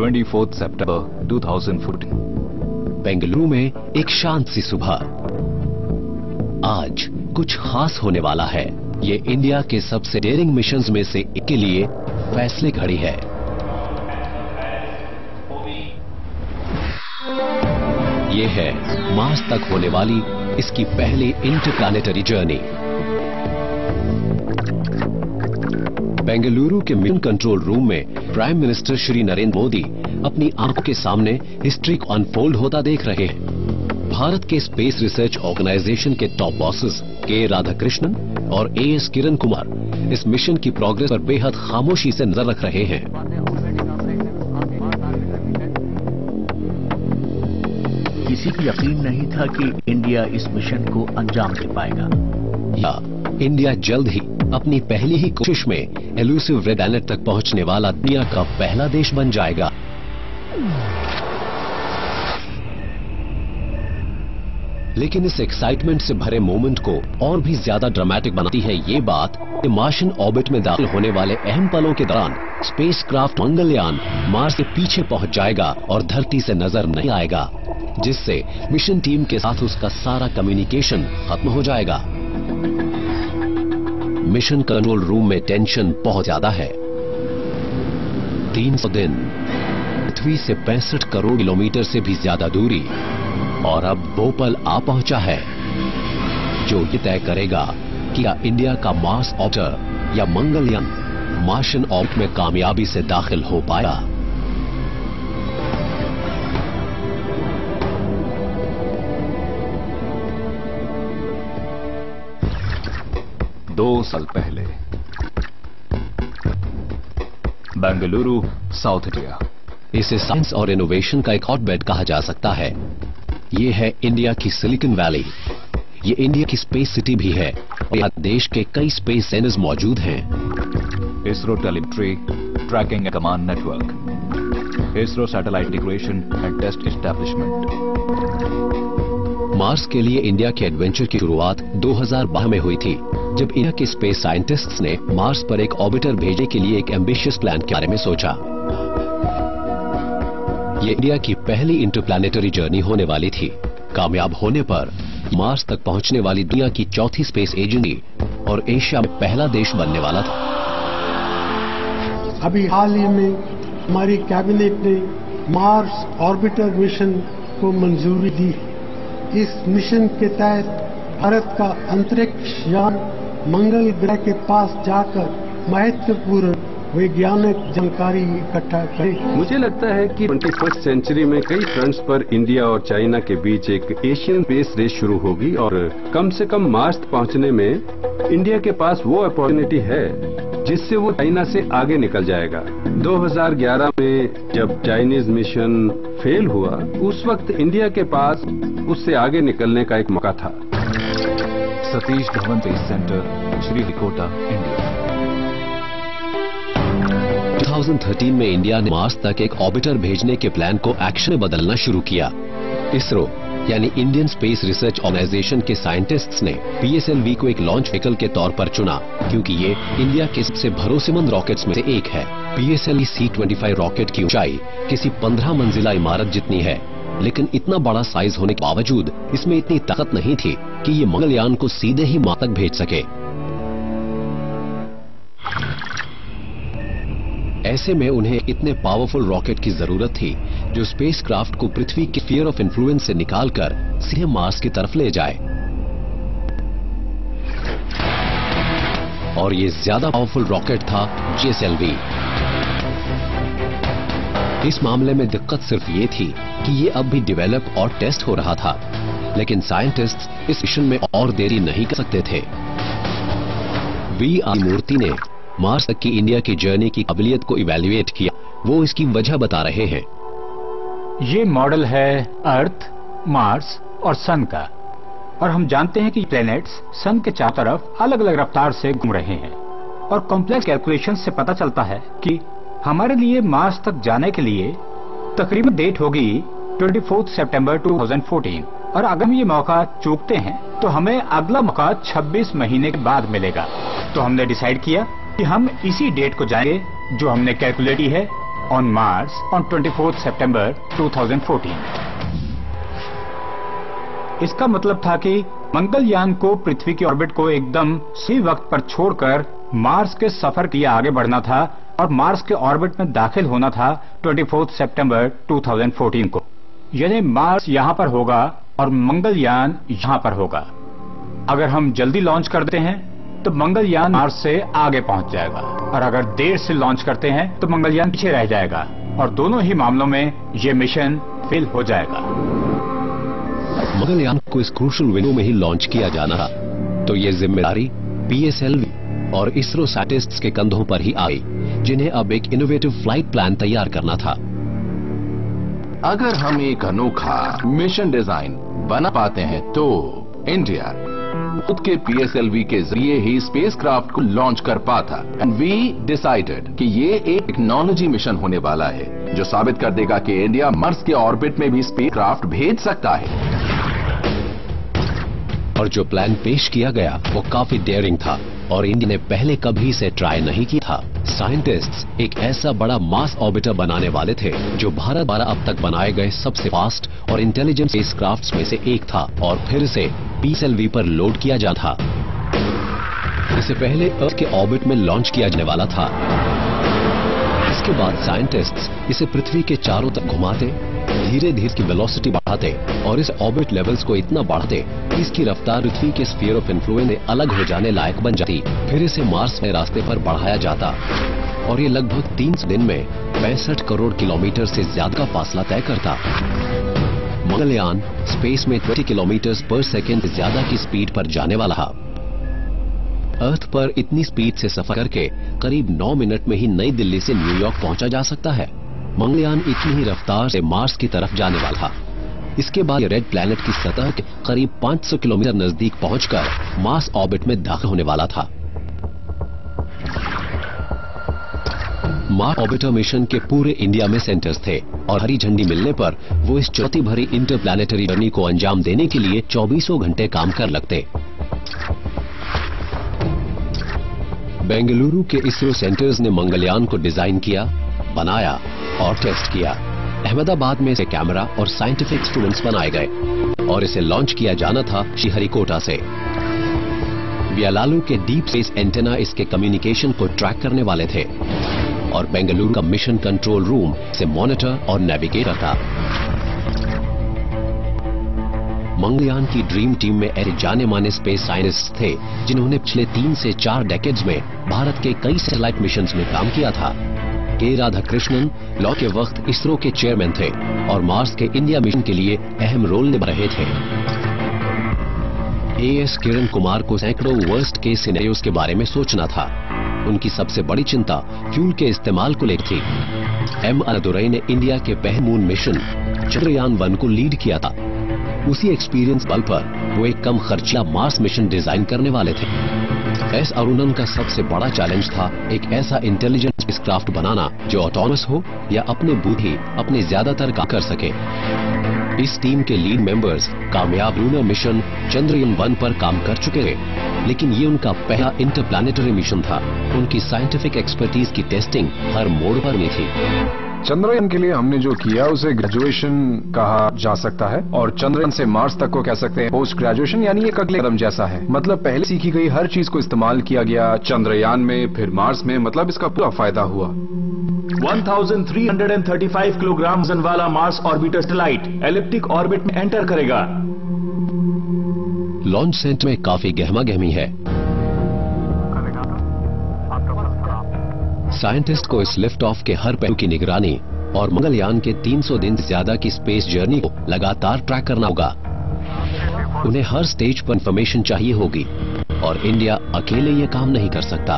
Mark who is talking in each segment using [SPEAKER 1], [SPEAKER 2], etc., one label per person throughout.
[SPEAKER 1] 24 सितंबर 2014।
[SPEAKER 2] बेंगलुरु में एक शांत सी सुबह। आज कुछ खास होने वाला है। ये इंडिया के सबसे डेयरिंग मिशंस में से एक के लिए फैसले घड़ी है। ये है मार्स तक होने वाली इसकी पहली इंटरप्लैनेटरी जर्नी। बेंगलुरु के मिशन कंट्रोल रूम में प्राइम मिनिस्टर श्री नरेंद्र मोदी अपनी आंखों के सामने हिस्ट्री को अनफोल्ड होता देख रहे हैं। भारत के स्पेस रिसर्च ऑर्गेनाइजेशन के टॉप बॉसेस के राधाकृष्णन और एएस किरण कुमार इस मिशन की प्रोग्रेस पर बेहद खामोशी से नजर रख रहे हैं।
[SPEAKER 3] किसी को यकीन नहीं था कि इंडिया इस मिशन को अंजाम दे पाएगा।
[SPEAKER 2] या इंडिया जल्द ही अपनी पहली ही कोशिश में एलुसिव रेड प्लैनेट तक पहुंचने वाला दुनिया का पहला देश बन जाएगा। लेकिन इस एक्साइटमेंट से भरे मोमेंट को और भी ज्यादा ड्रामेटिक बनाती है ये बात कि मार्शियन ऑर्बिट में दाखिल होने वाले अहम पलों के दौरान स्पेसक्राफ्ट मंगलयान मार्स के पीछे पहुंच जाएगा और धरती से नजर नहीं आएगा, जिससे मिशन टीम के साथ उसका सारा कम्युनिकेशन खत्म हो जाएगा। मिशन कंट्रोल रूम में टेंशन बहुत ज्यादा है। 300 दिन, पृथ्वी से 65 करोड़ किलोमीटर से भी ज्यादा दूरी, और अब वो पल आ पहुंचा है जो ये तय करेगा कि क्या इंडिया का मार्स ऑर्बिटर या मंगलयान मार्शियन ऑर्बिट में कामयाबी से दाखिल हो पाया।
[SPEAKER 1] दो साल पहले बेंगलुरु, साउथ इंडिया।
[SPEAKER 2] इसे साइंस और इनोवेशन का एक हॉटबेड कहा जा सकता है। ये है इंडिया की सिलिकॉन वैली। ये इंडिया की स्पेस सिटी भी है। यहाँ देश के कई स्पेस सेंटर्स मौजूद हैं।
[SPEAKER 1] ISRO telemetry tracking and command network, ISRO satellite integration and test establishment.
[SPEAKER 2] Mars के लिए इंडिया के एडवेंचर की शुरुआत 2012 में हुई थी, जब इंडिया के स्पेस साइंटिस्ट्स ने मार्स पर एक ऑर्बिटर भेजने के लिए एक एम्बिशियस प्लान के बारे में सोचा। ये इंडिया की पहली इंटरप्लैनेटरी जर्नी होने वाली थी। कामयाब होने पर मार्स तक पहुंचने वाली दुनिया की चौथी स्पेस एजेंसी और एशिया में पहला देश बनने वाला था।
[SPEAKER 4] अभी हाल ही में हमारी कैबिनेट ने मार्स ऑर्बिटर मिशन को मंजूरी दी। इस मिशन के तहत भारत का अंतरिक्ष यान मंगल ग्रह के पास जाकर महत्वपूर्ण वैज्ञानिक जानकारी इकट्ठा करें।
[SPEAKER 5] मुझे लगता है कि 21st सेंचुरी में कई फ्रंट्स पर इंडिया और चाइना के बीच एक एशियन स्पेस रेस शुरू होगी, और कम से कम मार्स पहुंचने में इंडिया के पास वो अपॉर्चुनिटी है जिससे वो चाइना से आगे निकल जाएगा। 2011 में जब चाइनीज मिशन फेल हुआ, उस वक्त इंडिया के पास उससे आगे निकलने का एक मौका था।
[SPEAKER 1] Satish Dhawan space centre, Sriharikota, India.
[SPEAKER 2] 2013 में इंडिया ने मार्स तक एक ऑर्बिटर भेजने के प्लान को एक्शन में बदलना शुरू किया। इसरो यानी इंडियन स्पेस रिसर्च ऑर्गेनाइजेशन के साइंटिस्ट्स ने PSLV को एक लॉन्च व्हीकल के तौर पर चुना, क्योंकि ये इंडिया के सबसे भरोसेमंद रॉकेट्स में से एक है। PSLV C-25 रॉकेट की ऊंचाई किसी 15 मंजिला इमारत जितनी है, लेकिन इतना बड़ा साइज होने के बावजूद इसमें इतनी ताकत नहीं थी कि ये मंगलयान को सीधे ही मार्स तक भेज सके। ऐसे में उन्हें इतने पावरफुल रॉकेट की जरूरत थी जो स्पेसक्राफ्ट को पृथ्वी के स्फीयर ऑफ इन्फ्लुएंस से निकालकर सीधे मार्स की तरफ ले जाए। और ये ज्यादा पावरफुल रॉकेट था GSLV। इस मामले में दिक्कत सिर्फ ये थी कि ये अब भी डेवलप और टेस्ट हो रहा था, लेकिन साइंटिस्ट्स इस मिशन में और देरी नहीं कर सकते थे। V.R. मूर्ति ने मार्स तक की इंडिया की जर्नी की काबिलियत को इवैल्यूएट किया। वो इसकी वजह बता रहे हैं।
[SPEAKER 6] ये मॉडल है अर्थ, मार्स और सन का, और हम जानते हैं कि प्लैनेट्स सन के चारों तरफ अलग अलग रफ्तार से घूम रहे हैं, और कॉम्प्लेक्स कैलकुलेशन से पता चलता है कि हमारे लिए मार्स तक जाने के लिए तकरीबन डेट होगी 24 सितंबर 2014, और अगर हम ये मौका चूकते हैं तो हमें अगला मौका 26 महीने के बाद मिलेगा। तो हमने डिसाइड किया कि हम इसी डेट को जाएंगे जो हमने कैलकुलेट की है, on Mars on 24th September 2014. इसका मतलब था कि मंगलयान को पृथ्वी की ऑर्बिट को एकदम सही वक्त पर छोड़कर मार्स के सफर के लिए आगे बढ़ना था और मार्स के ऑर्बिट में दाखिल होना था 24 सितंबर 2014 को। यानी मार्स यहां पर होगा और मंगलयान यहां पर होगा। अगर हम जल्दी लॉन्च करते हैं तो मंगलयान मार्स से आगे पहुंच जाएगा और अगर देर से लॉन्च करते हैं तो मंगलयान पीछे रह जाएगा और दोनों ही मामलों में ये मिशन फेल हो जाएगा।
[SPEAKER 2] मंगलयान को इस क्रूशल विंडो में ही लॉन्च किया जाना था, तो ये जिम्मेदारी पीएसएलवी और इसरो साइंटिस्ट्स के कंधों पर ही आई, जिन्हें अब एक इनोवेटिव फ्लाइट प्लान तैयार करना था।
[SPEAKER 7] अगर हम एक अनोखा मिशन डिजाइन बना पाते हैं तो इंडिया खुद के पीएसएलवी के जरिए ही स्पेसक्राफ्ट को लॉन्च कर पाता। एंड वी डिसाइडेड कि ये एक टेक्नोलॉजी मिशन होने वाला है जो साबित कर देगा कि इंडिया मार्स के ऑर्बिट में भी स्पेसक्राफ्ट भेज सकता है।
[SPEAKER 2] और जो प्लान पेश किया गया वो काफी डेयरिंग था और इंडिया ने पहले कभी इसे ट्राई नहीं किया था। साइंटिस्ट्स एक ऐसा बड़ा मास ऑर्बिटर बनाने वाले थे जो भारत द्वारा अब तक बनाए गए सबसे फास्ट और इंटेलिजेंट स्पेसक्राफ्ट्स में से एक था और फिर इसे पीएसएलवी पर लोड किया जाना था। इसे पहले अर्थ के ऑर्बिट में लॉन्च किया जाने वाला था। इसके बाद साइंटिस्ट्स इसे पृथ्वी के चारों तरफ घुमाते, धीरे धीरे की वेलोसिटी बढ़ाते और इस ऑर्बिट लेवल्स को इतना बढ़ाते कि इसकी रफ्तार पृथ्वी के स्फीयर ऑफ इन्फ्लुएंस से अलग हो जाने लायक बन जाती। फिर इसे मार्स के रास्ते पर बढ़ाया जाता और ये लगभग 300 दिन में 65 करोड़ किलोमीटर से ज्यादा का फासला तय करता। मंगलयान स्पेस में 20 किलोमीटर पर सेकेंड से ज्यादा की स्पीड पर जाने वाला था। अर्थ पर इतनी स्पीड से सफर करके करीब 9 मिनट में ही नई दिल्ली से न्यूयॉर्क पहुंचा जा सकता है। मंगलयान इतनी ही रफ्तार से मार्स की तरफ जाने वाला था। इसके बाद रेड प्लैनेट की सतह के करीब 500 किलोमीटर नजदीक पहुंचकर मार्स ऑर्बिट में दाखिल होने वाला था। मार्स ऑर्बिटर मिशन के पूरे इंडिया में सेंटर्स थे और हरी झंडी मिलने पर वो इस चुनौती भरी इंटरप्लैनेटरी जर्नी को अंजाम देने के लिए 24 घंटे काम कर लगते। बेंगलुरु के इसरो सेंटर्स ने मंगलयान को डिजाइन किया, बनाया और टेस्ट किया। अहमदाबाद में इसे कैमरा और साइंटिफिक इंस्ट्रूमेंट्स बनाए गए और इसे लॉन्च किया जाना था श्रीहरिकोटा से। बियालालू के डीप स्पेस एंटेना इसके कम्युनिकेशन को ट्रैक करने वाले थे और बेंगलुरु का मिशन कंट्रोल रूम इसे मॉनिटर और नेविगेट करता। मंगलयान की ड्रीम टीम में ऐसे जाने माने स्पेस साइंटिस्ट थे जिन्होंने पिछले 3 से 4 डेकेड्स में भारत के कई सैटेलाइट मिशंस में काम किया था। के राधाकृष्णन लॉन्च के वक्त इसरो के चेयरमैन थे और मार्स के इंडिया मिशन के लिए अहम रोल निभा रहे थे। एएस किरण कुमार को सैकड़ों वर्स्ट केस सिनेरियोस के बारे में सोचना था। उनकी सबसे बड़ी चिंता फ्यूल के इस्तेमाल को लेकर थी। एम अन्नादुरई ने इंडिया के पहले मून मिशन चंद्रयान 1 को लीड किया था। उसी एक्सपीरियंस बल पर वो एक कम खर्चीला मार्स मिशन डिजाइन करने वाले थे। एस अरुणन का सबसे बड़ा चैलेंज था एक ऐसा इंटेलिजेंट स्पेसक्राफ्ट बनाना जो ऑटोनमस हो या अपने बुद्धि अपने ज्यादातर काम कर सके। इस टीम के लीड मेंबर्स कामयाब लूनर मिशन चंद्रयान 1 पर काम कर चुके थे, लेकिन ये उनका पहला इंटरप्लैनेटरी मिशन था। उनकी साइंटिफिक एक्सपर्टीज की टेस्टिंग हर मोड़ पर नहीं थी।
[SPEAKER 8] चंद्रयान के लिए हमने जो किया उसे ग्रेजुएशन कहा जा सकता है और चंद्रयान से मार्स तक को कह सकते हैं पोस्ट ग्रेजुएशन, यानी एक अगले कदम जैसा है। मतलब पहले सीखी गई हर चीज को इस्तेमाल किया गया चंद्रयान में, फिर मार्स में, मतलब इसका पूरा फायदा हुआ।
[SPEAKER 9] 1335 किलोग्राम वजन वाला Mars orbiter satellite elliptic orbit में एंटर करेगा।
[SPEAKER 2] लॉन्च सेंटर में काफी गहमा-गहमी है। साइंटिस्ट को इस लिफ्ट ऑफ के हर पहलू की निगरानी और मंगलयान के 300 दिन से ज्यादा की स्पेस जर्नी को लगातार ट्रैक करना होगा। उन्हें हर स्टेज पर इंफॉर्मेशन चाहिए होगी और इंडिया अकेले ये काम नहीं कर सकता।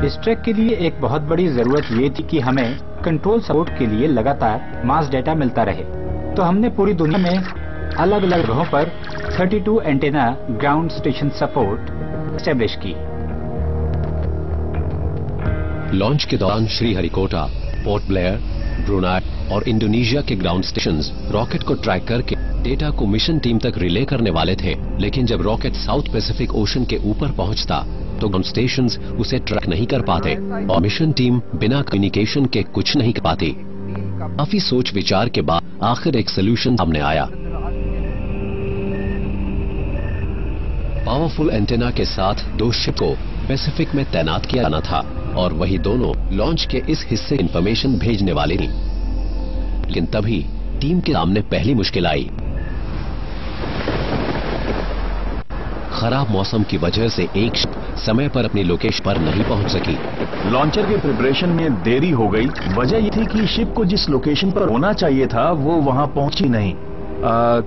[SPEAKER 6] इस ट्रैक के लिए एक बहुत बड़ी जरूरत ये थी कि हमें कंट्रोल सपोर्ट के लिए लगातार मास डेटा मिलता रहे। तो हमने पूरी दुनिया में अलग अलग ग्रहों पर 32 antenna ground station support establish की।
[SPEAKER 2] लॉन्च के दौरान श्रीहरिकोटा, पोर्ट ब्लेयर, ब्रुनाई और इंडोनेशिया के ग्राउंड स्टेशंस रॉकेट को ट्रैक करके डेटा को मिशन टीम तक रिले करने वाले थे, लेकिन जब रॉकेट साउथ पैसिफिक ओशन के ऊपर पहुंचता तो ग्राउंड स्टेशंस उसे ट्रैक नहीं कर पाते और मिशन टीम बिना कम्युनिकेशन के कुछ नहीं कर पाती। काफी सोच विचार के बाद आखिर एक सोल्यूशन सामने आया। पावरफुल एंटेना के साथ 2 शिप को पैसिफिक में तैनात किया जाना था और वही दोनों लॉन्च के इस हिस्से इंफॉर्मेशन भेजने वाले थी। लेकिन तभी टीम के सामने पहली मुश्किल आई। खराब मौसम की वजह से एक शिप समय पर अपनी लोकेशन पर नहीं पहुंच सकी।
[SPEAKER 9] लॉन्चर के प्रिपरेशन में देरी हो गई। वजह ये थी कि शिप को जिस लोकेशन पर होना चाहिए था वो वहां पहुंची नहीं,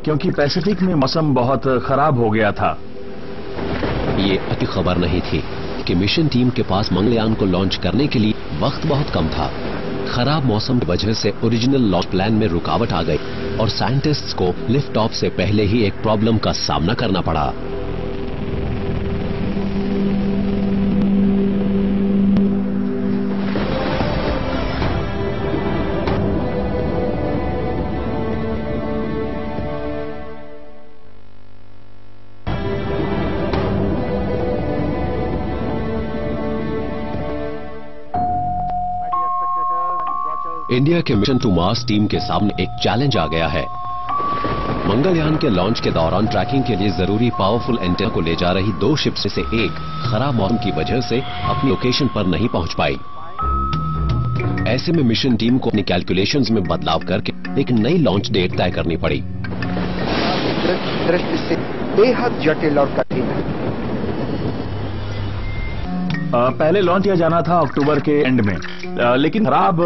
[SPEAKER 9] क्योंकि पैसिफिक में मौसम बहुत खराब हो गया था।
[SPEAKER 2] ये अच्छी खबर नहीं थी कि मिशन टीम के पास मंगलयान को लॉन्च करने के लिए वक्त बहुत कम था। खराब मौसम की वजह से ओरिजिनल लॉन्च प्लान में रुकावट आ गई और साइंटिस्ट्स को लिफ्ट ऑफ से पहले ही एक प्रॉब्लम का सामना करना पड़ा। इंडिया के मिशन टू मार्स टीम के सामने एक चैलेंज आ गया है। मंगलयान के लॉन्च के दौरान ट्रैकिंग के लिए जरूरी पावरफुल एंटेना को ले जा रही 2 शिप्स में से एक खराब मौसम की वजह से अपनी लोकेशन पर नहीं पहुंच पाई। ऐसे में मिशन टीम को अपनी कैलकुलेशंस में बदलाव करके एक नई लॉन्च डेट तय करनी पड़ी।
[SPEAKER 10] दृष्टि से बेहद जटिल और कठिन है।
[SPEAKER 9] पहले लॉन्च किया जाना था अक्टूबर के एंड में, लेकिन खराब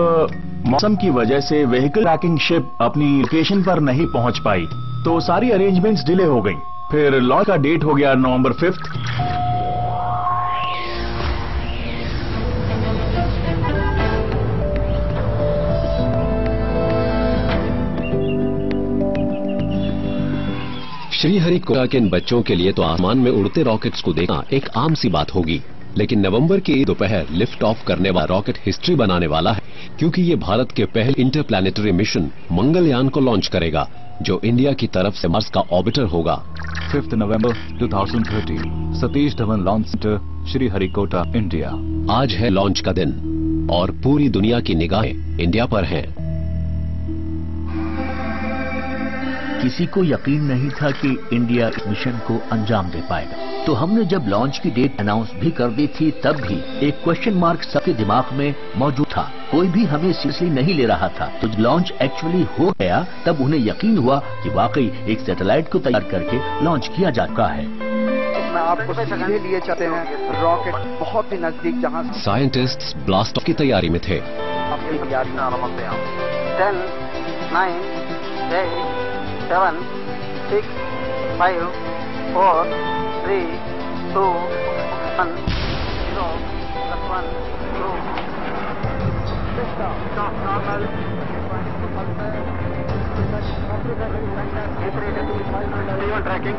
[SPEAKER 9] मौसम की वजह से व्हीकल ट्रैकिंग शिप अपनी लोकेशन पर नहीं पहुंच पाई, तो सारी अरेंजमेंट्स डिले हो गई। फिर लॉन्च का डेट हो गया नवंबर 5।
[SPEAKER 2] श्रीहरिकोटा के इन बच्चों के लिए तो आसमान में उड़ते रॉकेट्स को देखना एक आम सी बात होगी, लेकिन नवंबर की दोपहर लिफ्ट ऑफ करने वाला रॉकेट हिस्ट्री बनाने वाला है, क्योंकि ये भारत के पहले इंटरप्लैनेटरी मिशन मंगलयान को लॉन्च करेगा, जो इंडिया की तरफ से मार्स का ऑर्बिटर होगा।
[SPEAKER 1] 5 नवंबर 2030 Satish Dhawan launch centre, Sriharikota, India.
[SPEAKER 2] आज है लॉन्च का दिन और पूरी दुनिया की निगाहें इंडिया पर हैं।
[SPEAKER 3] किसी को यकीन नहीं था कि इंडिया इस मिशन को अंजाम दे पाएगा, तो हमने जब लॉन्च की डेट अनाउंस भी कर दी थी तब भी एक क्वेश्चन मार्क सबके दिमाग में मौजूद था। कोई भी हमें सीरियसली नहीं ले रहा था। तो जब लॉन्च एक्चुअली हो गया तब उन्हें यकीन हुआ कि वाकई एक सैटेलाइट को तैयार करके लॉन्च किया जा चुका है।
[SPEAKER 10] इसमें आपको सीधे लिए चलते हैं रॉकेट बहुत ही नजदीक, जहां
[SPEAKER 2] साइंटिस्ट्स ब्लास्ट ऑफ की तैयारी में थे।
[SPEAKER 10] अपनी तैयारी में आरंभ करते हैं।
[SPEAKER 11] 10, 9, 8, 7, 6, 5, 4, 3, 2, 1, 0, +1, 2. Tracking.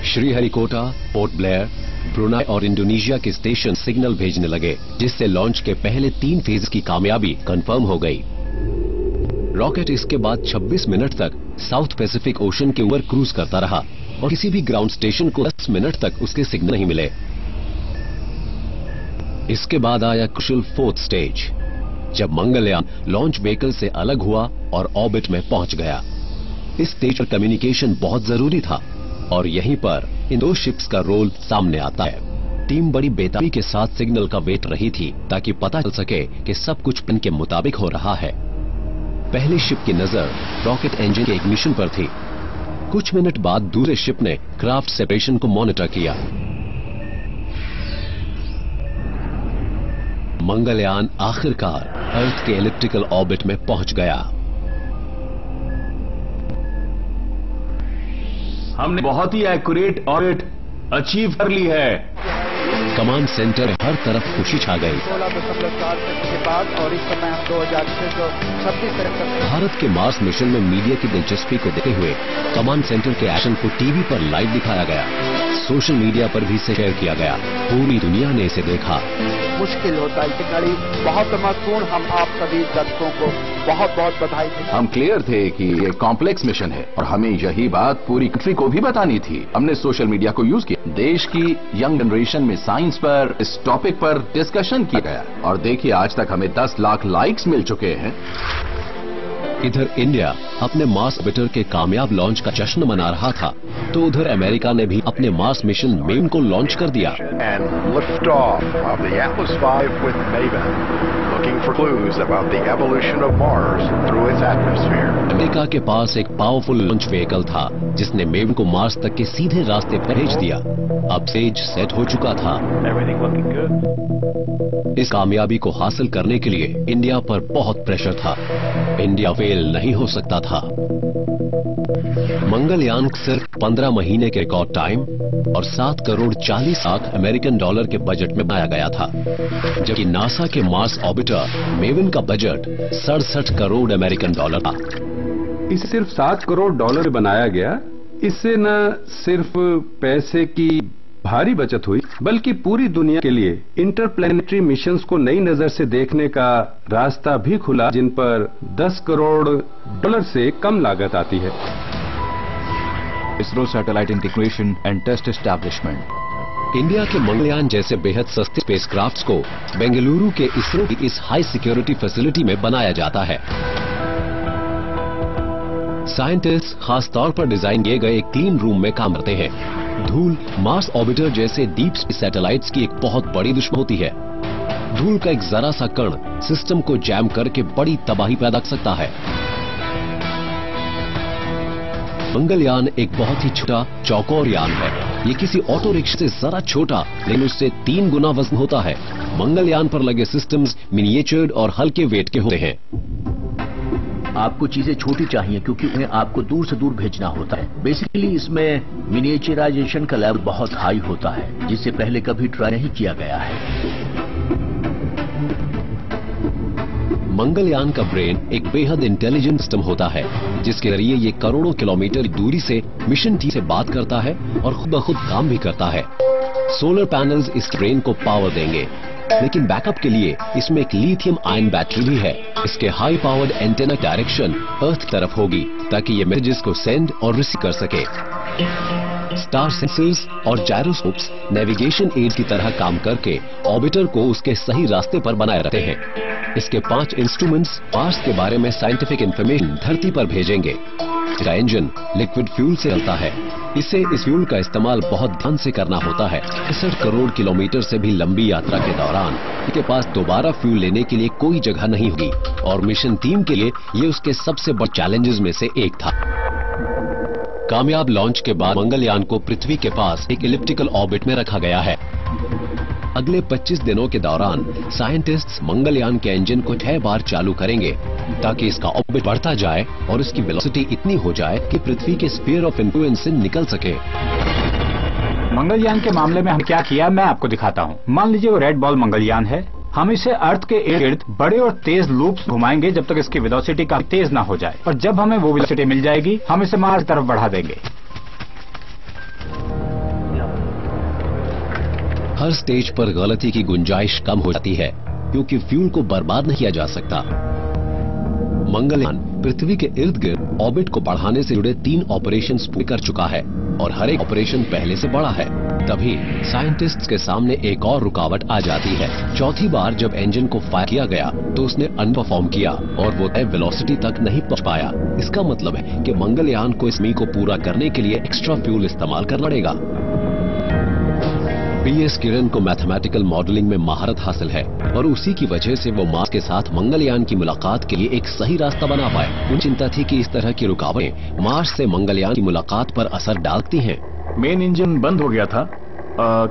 [SPEAKER 2] Sriharikota, port Blair, Brunei और इंडोनेशिया के स्टेशन सिग्नल भेजने लगे, जिससे लॉन्च के पहले 3 फेज की कामयाबी कंफर्म हो गई। रॉकेट इसके बाद 26 मिनट तक साउथ पैसिफिक ओशन के ऊपर क्रूज करता रहा और किसी भी ग्राउंड स्टेशन को 10 मिनट तक उसके सिग्नल नहीं मिले। इसके बाद आया क्रुशियल 4th स्टेज, जब मंगलयान लॉन्च व्हीकल से अलग हुआ और ऑर्बिट में पहुंच गया। इस स्टेज पर कम्युनिकेशन बहुत जरूरी था और यहीं पर इन 2 शिप्स का रोल सामने आता है। टीम बड़ी बेताबी के साथ सिग्नल का वेट रही थी ताकि पता चल सके कि सब कुछ प्लान के मुताबिक हो रहा है। पहली शिप की नजर रॉकेट इंजन के इग्निशन पर थी। कुछ मिनट बाद दूसरे शिप ने क्राफ्ट सेपरेशन को मॉनिटर किया। मंगलयान आखिरकार अर्थ के एलिप्टिकल ऑर्बिट में पहुंच गया।
[SPEAKER 9] हमने बहुत ही एक्यूरेट ऑर्बिट अचीव कर ली है।
[SPEAKER 2] कमांड सेंटर में हर तरफ खुशी छा गई।
[SPEAKER 10] 16.4 के बाद और इस समय हम 2026
[SPEAKER 2] भारत के मार्स मिशन में मीडिया की दिलचस्पी को देखते हुए कमांड सेंटर के एक्शन को टीवी पर लाइव दिखाया गया, सोशल मीडिया पर भी इसे शेयर किया गया। पूरी दुनिया ने इसे देखा।
[SPEAKER 10] मुश्किल होता है, इतनी घड़ी बहुत महत्वपूर्ण। हम आप सभी दर्शकों को बहुत बहुत बधाई देते हैं।
[SPEAKER 7] हम क्लियर थे कि ये कॉम्प्लेक्स मिशन है और हमें यही बात पूरी कंट्री को भी बतानी थी। हमने सोशल मीडिया को यूज किया। देश की यंग जनरेशन में साइंस पर, इस टॉपिक पर डिस्कशन किया गया और देखिए आज तक हमें 10 लाख लाइक्स मिल चुके हैं।
[SPEAKER 2] इधर इंडिया अपने मार्स ऑर्बिटर के कामयाब लॉन्च का जश्न मना रहा था, तो उधर अमेरिका ने भी अपने मार्स मिशन मेवन को लॉन्च कर दिया। अमेरिका के पास एक पावरफुल लॉन्च व्हीकल था जिसने मेवन को मार्स तक के सीधे रास्ते पर भेज दिया। अब स्टेज सेट हो चुका था। इस कामयाबी को हासिल करने के लिए इंडिया पर बहुत प्रेशर था। इंडिया फेल नहीं हो सकता था। मंगलयान सिर्फ 15 महीने के रिकॉर्ड टाइम और 7 करोड़ 40 लाख अमेरिकन डॉलर के बजट में बनाया गया था, जबकि नासा के मार्स ऑर्बिटर मेवन का बजट 67 करोड़ अमेरिकन डॉलर था।
[SPEAKER 5] इसे सिर्फ 7 करोड़ डॉलर बनाया गया। इससे न सिर्फ पैसे की भारी बचत हुई, बल्कि पूरी दुनिया के लिए इंटरप्लैनेटरी मिशंस को नई नजर से देखने का रास्ता भी खुला, जिन पर 10 करोड़ डॉलर से कम लागत आती है।
[SPEAKER 1] ISRO satellite integration and test establishment.
[SPEAKER 2] India के मंगलयान जैसे बेहद सस्ते स्पेसक्राफ्ट्स को बेंगलुरु के इसरो की इस हाई सिक्योरिटी फैसिलिटी में बनाया जाता है। साइंटिस्ट खास तौर पर डिजाइन किए गए एक क्लीन रूम में काम करते हैं। धूल मार्स ऑर्बिटर जैसे डीप स्पेस सैटेलाइट्स की एक बहुत बड़ी दुश्मन होती है। धूल का एक जरा सा कण सिस्टम को जैम करके बड़ी तबाही पैदा कर सकता है। मंगलयान एक बहुत ही छोटा चौकोर यान है। ये किसी ऑटो रिक्शा से जरा छोटा, लेकिन उससे 3 गुना वजन होता है। मंगलयान पर लगे सिस्टम्स मिनिएचर्ड और हल्के वेट के होते हैं।
[SPEAKER 3] आपको चीजें छोटी चाहिए क्योंकि उन्हें आपको दूर से दूर भेजना होता है। बेसिकली इसमें मिनिएचराइजेशन का लेवल बहुत हाई होता है, जिससे पहले कभी ट्राई नहीं किया गया है।
[SPEAKER 2] मंगलयान का ब्रेन एक बेहद इंटेलिजेंट सिस्टम होता है, जिसके जरिए ये करोड़ों किलोमीटर दूरी से मिशन टीम से बात करता है और खुद ब खुद काम भी करता है। सोलर पैनल्स इस ब्रेन को पावर देंगे, लेकिन बैकअप के लिए इसमें एक लिथियम आयन बैटरी भी है। इसके हाई पावर्ड एंटेना डायरेक्शन अर्थ की तरफ होगी ताकि ये मैसेजेस को सेंड और रिसीव कर सके। स्टार सेंसर्स और जायरोस्कोप्स नेविगेशन एड की तरह काम करके ऑर्बिटर को उसके सही रास्ते पर बनाए रखते हैं। इसके 5 इंस्ट्रूमेंट्स मार्स के बारे में साइंटिफिक इंफॉर्मेशन धरती पर भेजेंगे। इसका इंजन लिक्विड फ्यूल से चलता है। इसे इस फ्यूल का इस्तेमाल बहुत ध्यान से करना होता है। 61 करोड़ किलोमीटर से भी लंबी यात्रा के दौरान इसके पास दोबारा फ्यूल लेने के लिए कोई जगह नहीं होगी और मिशन टीम के लिए ये उसके सबसे बड़े चैलेंजेस में से एक था। कामयाब लॉन्च के बाद मंगलयान को पृथ्वी के पास एक इलिप्टिकल ऑर्बिट में रखा गया है। अगले 25 दिनों के दौरान साइंटिस्ट्स मंगलयान के इंजन को 6 बार चालू करेंगे ताकि इसका ऑर्बिट बढ़ता जाए और इसकी वेलोसिटी इतनी हो जाए कि पृथ्वी के स्फीयर ऑफ इन्फ्लुएंस से निकल सके।
[SPEAKER 6] मंगलयान के मामले में हम क्या किया मैं आपको दिखाता हूँ। मान लीजिए वो रेड बॉल मंगलयान है। हम इसे अर्थ के इर्द गिर्द बड़े और तेज लूप्स घुमाएंगे जब तक इसकी वेलोसिटी काफी तेज ना हो जाए, और जब हमें वो वेलोसिटी मिल जाएगी हम इसे मार्स की तरफ बढ़ा देंगे।
[SPEAKER 2] हर स्टेज पर गलती की गुंजाइश कम हो जाती है क्योंकि फ्यूल को बर्बाद नहीं किया जा सकता। मंगलयान पृथ्वी के इर्द गिर्द ऑर्बिट को बढ़ाने से जुड़े 3 ऑपरेशंस पूरे कर चुका है और हर एक ऑपरेशन पहले से बड़ा है। तभी साइंटिस्ट्स के सामने एक और रुकावट आ जाती है। चौथी बार जब इंजन को फायर किया गया तो उसने अनपरफॉर्म किया और वो तय वेलोसिटी तक नहीं पहुंच पाया। इसका मतलब है कि मंगलयान को इस मिशन को पूरा करने के लिए एक्स्ट्रा फ्यूल इस्तेमाल करना पड़ेगा। PS किरण को मैथमेटिकल मॉडलिंग में महारत हासिल है और उसी की वजह से वो मार्स के साथ मंगलयान की मुलाकात के लिए एक सही रास्ता बना पाए। उन चिंता थी कि इस तरह की रुकावटें मार्स से मंगलयान की मुलाकात पर असर डालती हैं।
[SPEAKER 9] मेन इंजन बंद हो गया था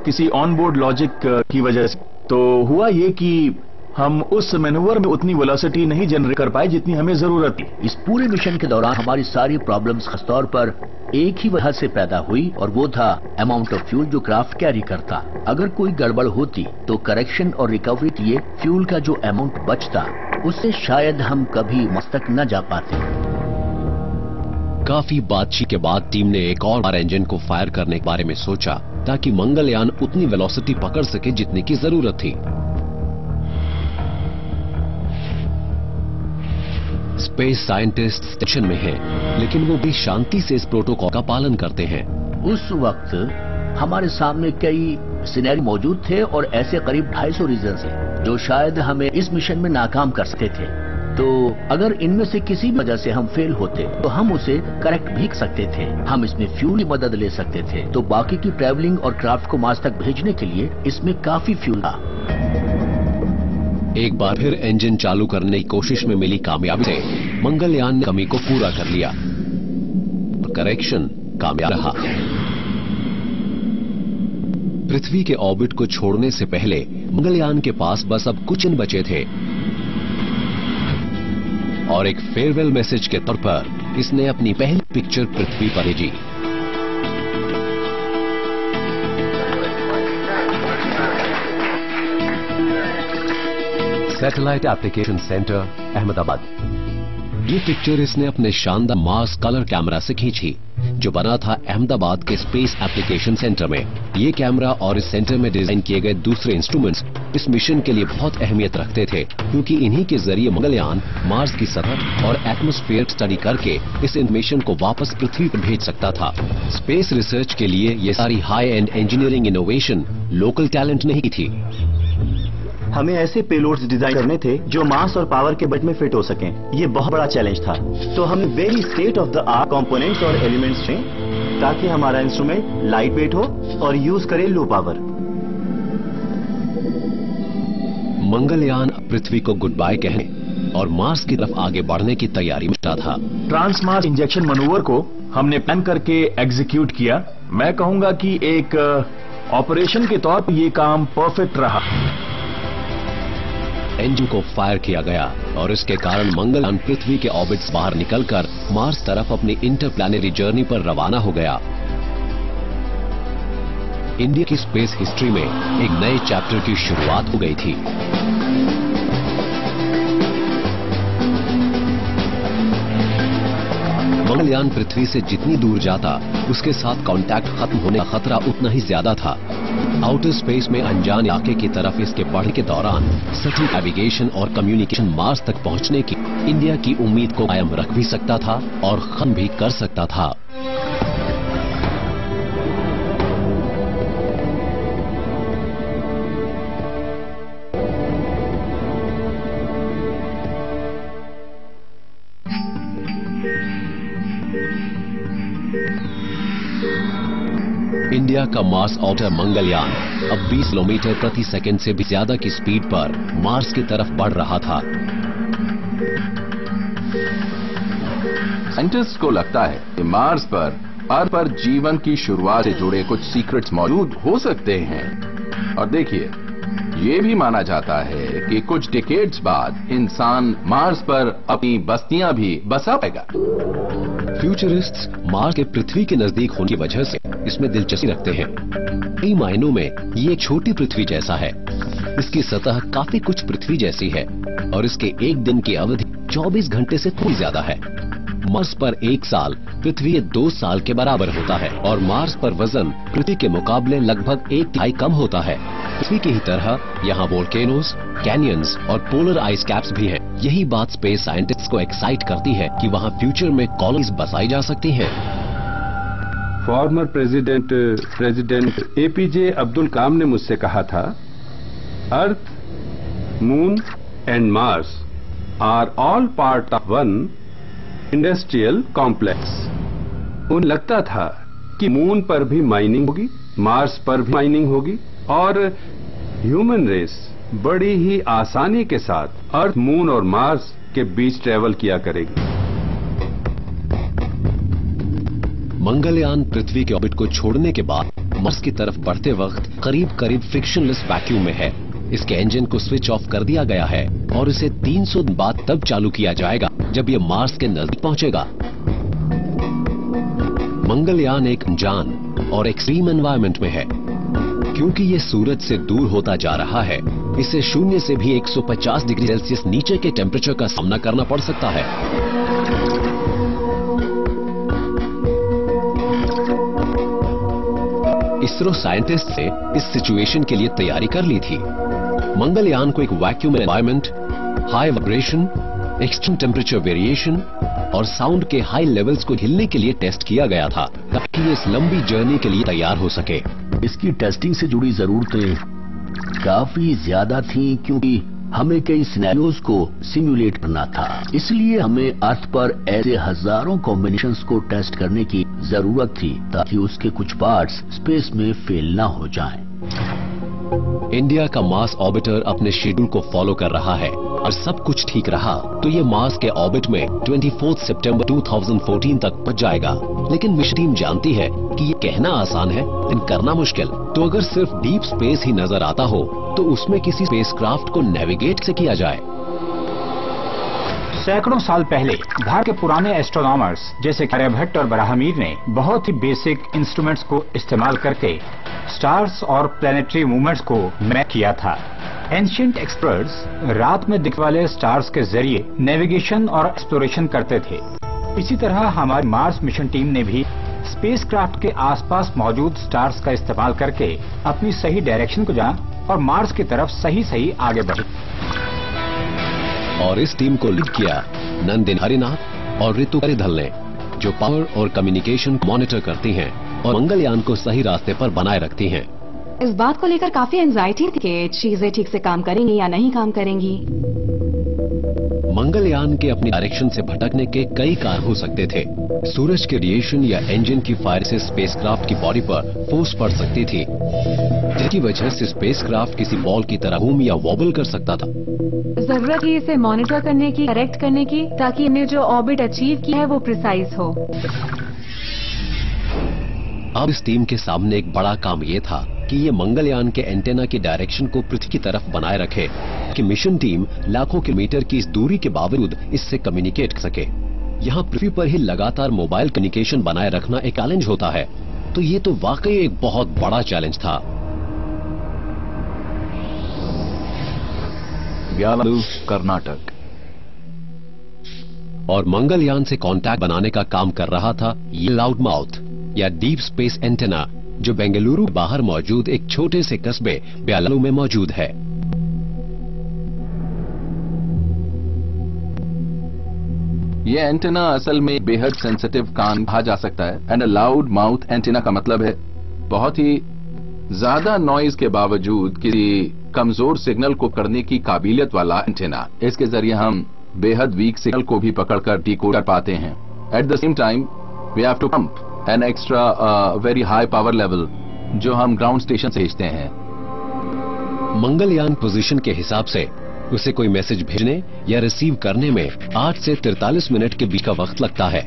[SPEAKER 9] किसी ऑनबोर्ड लॉजिक की वजह से। तो हुआ ये कि हम उस मैनूवर में उतनी वेलोसिटी नहीं जनरेट कर पाए जितनी हमें जरूरत थी।
[SPEAKER 3] इस पूरे मिशन के दौरान हमारी सारी प्रॉब्लम्स खासतौर पर एक ही वजह से पैदा हुई और वो था अमाउंट ऑफ फ्यूल जो क्राफ्ट कैरी करता। अगर कोई गड़बड़ होती तो करेक्शन और रिकवरी के लिए फ्यूल का जो अमाउंट बचता उससे शायद हम कभी मार्स तक न जा पाते।
[SPEAKER 2] काफी बातचीत के बाद टीम ने एक और बार इंजन को फायर करने के बारे में सोचा ताकि मंगलयान उतनी वेलोसिटी पकड़ सके जितनी की जरूरत थी। स्पेस साइंटिस्ट टेंशन में हैं, लेकिन वो भी शांति से इस प्रोटोकॉल का पालन करते हैं।
[SPEAKER 3] उस वक्त हमारे सामने कई सिनेरियो मौजूद थे और ऐसे करीब 250 रीजन थे जो शायद हमें इस मिशन में नाकाम कर सकते थे। तो अगर इनमें से किसी भी वजह से हम फेल होते तो हम उसे करेक्ट भी कर सकते थे। हम इसमें फ्यूल की मदद ले सकते थे। तो बाकी की ट्रैवलिंग और क्राफ्ट को मार्स तक भेजने के लिए इसमें काफी फ्यूल था।
[SPEAKER 2] एक बार फिर इंजन चालू करने की कोशिश में मिली कामयाबी से मंगलयान ने कमी को पूरा कर लिया और करेक्शन कामयाब रहा। पृथ्वी के ऑर्बिट को छोड़ने से पहले मंगलयान के पास बस अब कुछ दिन बचे थे और एक फेयरवेल मैसेज के तौर पर इसने अपनी पहली पिक्चर पृथ्वी पर भेजी। Satellite application centre, Ahmedabad. ये पिक्चर इसने अपने शानदार मार्स कलर कैमरा से खींची जो बना था अहमदाबाद के स्पेस एप्लीकेशन सेंटर में। ये कैमरा और इस सेंटर में डिजाइन किए गए दूसरे इंस्ट्रूमेंट्स इस मिशन के लिए बहुत अहमियत रखते थे, क्योंकि इन्हीं के जरिए मंगलयान मार्स की सतह और एटमॉस्फेयर स्टडी करके इस इंफॉर्मेशन को वापस पृथ्वी पर भेज सकता था। स्पेस रिसर्च के लिए ये सारी high and engineering innovation local talent नहीं थी।
[SPEAKER 9] हमें ऐसे पेलोड्स डिजाइन करने थे जो मास और पावर के बजट में फिट हो सकें। ये बहुत बड़ा चैलेंज था। तो हमने very state of the art components और एलिमेंट्स थे ताकि हमारा इंस्ट्रूमेंट लाइट वेट हो और यूज करे लो पावर।
[SPEAKER 2] मंगलयान पृथ्वी को गुड बाय कहने और मार्स की तरफ आगे बढ़ने की तैयारी में था।
[SPEAKER 9] ट्रांसमार्स इंजेक्शन मनूवर को हमने प्लान करके एग्जीक्यूट किया। मैं कहूंगा कि एक ऑपरेशन के तौर पर ये काम परफेक्ट रहा।
[SPEAKER 2] इंजन को फायर किया गया और इसके कारण मंगलयान पृथ्वी के ऑर्बिट से बाहर निकलकर मार्स तरफ अपनी इंटरप्लैनेटरी जर्नी पर रवाना हो गया। इंडिया की स्पेस हिस्ट्री में एक नए चैप्टर की शुरुआत हो गई थी। मंगलयान पृथ्वी से जितनी दूर जाता उसके साथ कांटेक्ट खत्म होने का खतरा उतना ही ज्यादा था। आउटर स्पेस में अनजान इलाके की तरफ इसके बढ़ने के दौरान सटीक नेविगेशन और कम्युनिकेशन मार्स तक पहुंचने की इंडिया की उम्मीद को कायम रख भी सकता था और खत्म भी कर सकता था। इंडिया का मार्स ऑर्बिटर मंगलयान अब 20 किलोमीटर प्रति सेकंड से भी ज्यादा की स्पीड पर मार्स की तरफ बढ़ रहा था।
[SPEAKER 7] साइंटिस्ट को लगता है कि मार्स पर जीवन की शुरुआत से जुड़े कुछ सीक्रेट्स मौजूद हो सकते हैं। और देखिए, ये भी माना जाता है कि कुछ डिकेड्स बाद इंसान मार्स पर अपनी बस्तियां भी बसा पाएगा।
[SPEAKER 2] फ्यूचरिस्ट्स मार्स के पृथ्वी के नजदीक होने की वजह से इसमें दिलचस्पी रखते हैं। कई मायनों में ये एक छोटी पृथ्वी जैसा है। इसकी सतह काफी कुछ पृथ्वी जैसी है और इसके एक दिन की अवधि 24 घंटे से थोड़ी ज्यादा है। मार्स पर एक साल पृथ्वी के 2 साल के बराबर होता है और मार्स पर वजन पृथ्वी के मुकाबले लगभग 1/3 कम होता है। पृथ्वी की ही तरह यहाँ वोल्केनोज, कैनियंस और पोलर आइस कैप्स भी हैं। यही बात स्पेस साइंटिस्ट्स को एक्साइट करती है कि वहाँ फ्यूचर में कॉलोनीज बसाई जा सकती हैं।
[SPEAKER 5] Former president APJ Abdul Kalam ने मुझसे कहा था, earth, moon and Mars are all part of one industrial complex. उन्हें लगता था कि मून पर भी माइनिंग होगी, मार्स पर भी माइनिंग होगी और ह्यूमन रेस बड़ी ही आसानी के साथ अर्थ, मून और मार्स के बीच ट्रेवल किया करेगी।
[SPEAKER 2] मंगलयान पृथ्वी के ऑर्बिट को छोड़ने के बाद मार्स की तरफ बढ़ते वक्त करीब फ्रिक्शनलेस वैक्यूम में है। इसके इंजन को स्विच ऑफ कर दिया गया है और इसे 300 दिन बाद तब चालू किया जाएगा जब ये मार्स के नजदीक पहुंचेगा। मंगलयान एक अनजान और एक्सट्रीम एनवायरनमेंट में है। क्योंकि ये सूरज से दूर होता जा रहा है, इसे शून्य से भी 150 डिग्री सेल्सियस नीचे के टेम्परेचर का सामना करना पड़ सकता है। इसरो साइंटिस्ट से इस सिचुएशन के लिए तैयारी कर ली थी। मंगलयान को एक vacuum environment, high vibration, extreme temperature variation और साउंड के हाई लेवल्स को झेलने के लिए टेस्ट किया गया था ताकि ये इस लंबी जर्नी के लिए तैयार हो सके।
[SPEAKER 3] इसकी टेस्टिंग से जुड़ी जरूरतें काफी ज्यादा थी क्योंकि हमें कई सिनेरियोज को सिमुलेट करना था। इसलिए हमें अर्थ पर ऐसे हजारों कॉम्बिनेशंस को टेस्ट करने की जरूरत थी ताकि उसके कुछ पार्ट्स स्पेस में फेल ना हो जाएं।
[SPEAKER 2] इंडिया का मार्स ऑर्बिटर अपने शेड्यूल को फॉलो कर रहा है और सब कुछ ठीक रहा तो ये मार्स के ऑर्बिट में 24 सितंबर 2014 तक पहुंच जाएगा। लेकिन मिशन टीम जानती है कि ये कहना आसान है लेकिन करना मुश्किल। तो अगर सिर्फ डीप स्पेस ही नजर आता हो तो उसमें किसी स्पेसक्राफ्ट को नेविगेट से किया जाए।
[SPEAKER 6] सैकड़ों साल पहले भारत के पुराने एस्ट्रोनॉमर्स जैसे आर्यभट्ट और ब्राह्मीर ने बहुत ही बेसिक इंस्ट्रूमेंट्स को इस्तेमाल करके स्टार्स और प्लैनेटरी मूवमेंट्स को मैप किया था। एंशिएंट एक्सपर्ट्स रात में दिखने वाले स्टार्स के जरिए नेविगेशन और एक्सप्लोरेशन करते थे। इसी तरह हमारी मार्स मिशन टीम ने भी स्पेसक्राफ्ट के आसपास मौजूद स्टार्स का इस्तेमाल करके अपनी सही डायरेक्शन को जाना और मार्स की तरफ सही आगे बढ़ी।
[SPEAKER 2] और इस टीम को लीड किया नंदिन हरिनाथ और ऋतु परिधल ने, जो पावर और कम्युनिकेशन मॉनिटर करती हैं और मंगलयान को सही रास्ते पर बनाए रखती हैं।
[SPEAKER 12] इस बात को लेकर काफी एंजाइटी थी कि चीजें ठीक से काम करेंगी या नहीं काम करेंगी।
[SPEAKER 2] मंगलयान के अपनी डायरेक्शन से भटकने के कई कारण हो सकते थे। सूरज के रेडिएशन या इंजन की फायर से स्पेसक्राफ्ट की बॉडी पर फोर्स पड़ सकती थी, जिसकी वजह से स्पेसक्राफ्ट किसी बॉल की तरह घूम या वॉबल कर सकता था।
[SPEAKER 12] जरूरत है इसे मॉनिटर करने की, करेक्ट करने की, ताकि इन्हें जो ऑर्बिट अचीव की है वो प्रिसाइज हो।
[SPEAKER 2] अब इस टीम के सामने एक बड़ा काम ये था कि ये मंगलयान के एंटेना की डायरेक्शन को पृथ्वी की तरफ बनाए रखे कि मिशन टीम लाखों किलोमीटर की इस दूरी के बावजूद इससे कम्युनिकेट कर सके। यहाँ पृथ्वी पर ही लगातार मोबाइल कम्युनिकेशन बनाए रखना एक चैलेंज होता है, तो ये तो वाकई एक बहुत बड़ा चैलेंज था।
[SPEAKER 1] ब्यालू, कर्नाटक।
[SPEAKER 2] और मंगलयान से कांटेक्ट बनाने का काम कर रहा था ये लाउड माउथ या डीप स्पेस एंटेना, जो बेंगलुरु बाहर मौजूद एक छोटे से कस्बे ब्यालू में मौजूद है।
[SPEAKER 7] ये एंटेना असल में बेहद सेंसिटिव कान कहा जा सकता है। And a loud mouth antenna का मतलब है बहुत ही ज्यादा नॉइज के बावजूद किसी कमजोर सिग्नल को करने की काबिलियत वाला एंटेना। इसके जरिए हम बेहद वीक सिग्नल को भी पकड़कर डिकोड कर पाते हैं। At the same time we have to pump an extra very high power level जो हम ग्राउंड स्टेशन से भेजते हैं।
[SPEAKER 2] मंगलयान पोजीशन के हिसाब से उसे कोई मैसेज भेजने या रिसीव करने में 8 से 43 मिनट के बीच का वक्त लगता है।